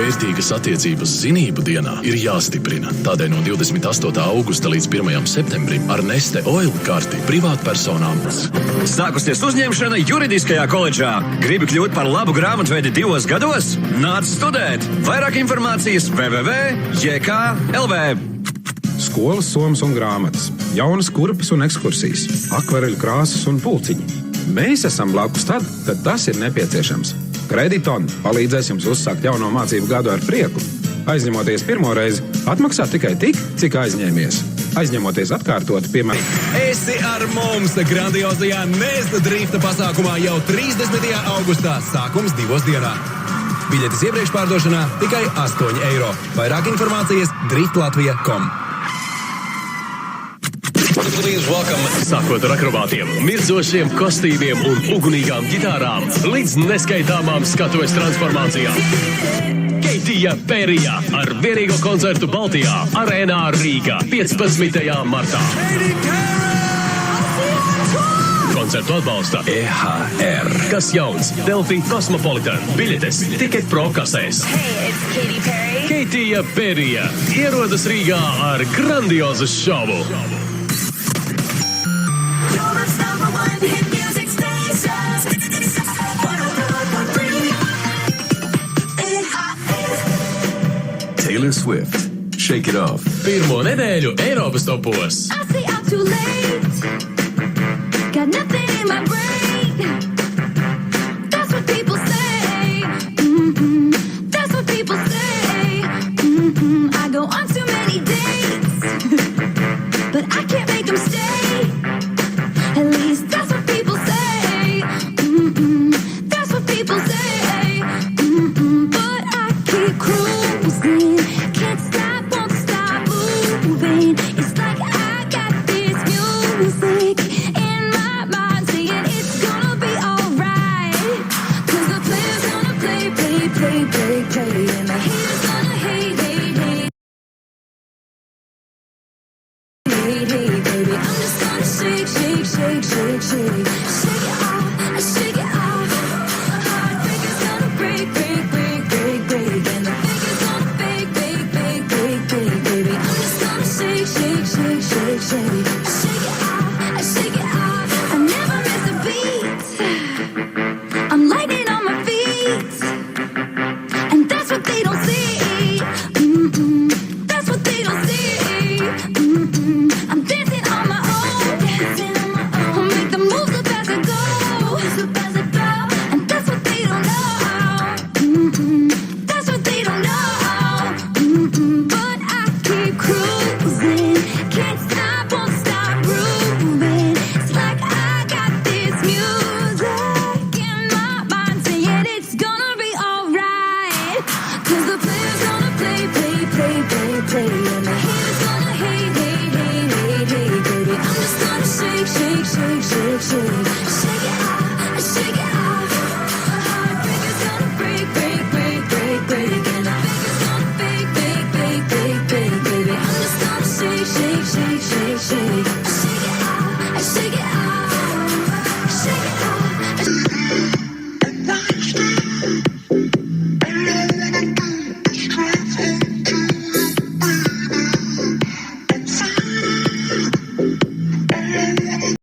Vērtīgas attiecības zinību dienā ir jāstiprina. Tādēļ no 28. augusta līdz 1. septembrim ar Neste Oil karti privātpersonām. Sākusies uzņemšana juridiskajā koledžā. Gribi kļūt par labu grāmatvedi 2 gados? Nāc studēt! Vairāk informācijas www.jk.lv. Skolas, somas un grāmatas, jaunas kurpes un ekskursijas, akvareļu krāsas un pulciņi. Mēs esam blakus tad, kad tas ir nepieciešams. Krediton palīdzēs jums uzsākt jauno mācību gadu ar prieku. Aizņemoties pirmo reizi, atmaksā tikai tik, cik aizņēmies. Aizņemoties atkārtot, piemēram... Esi ar mums grandiozajā Neste drifta pasākumā jau 30. augustā, sākums 2 dienā. Biļetes iepriekš pārdošanā tikai 8 eiro. Vairāk informācijas driftlatvija.com. Sākot ar akrobātiem, mirdzošiem kostīmiem un ugunīgām ģitārām līdz neskaitāmām skatuves transformācijām. Keitija Perija ar vienīgo koncertu Baltijā arēnā Rīgā 15. martā. Koncertu atbalsta EHR. Kas jauns? Delfi Cosmopolitan. Biļetes Ticket Pro kasēs. Hey, it's Katy Perry. Keitija Perija ierodas Rīgā ar grandiozu šovu. Taylor Swift, Shake It Off. Pirmo nedēļu Eiropas topos. I say I'm too late. Got nothing in my brain.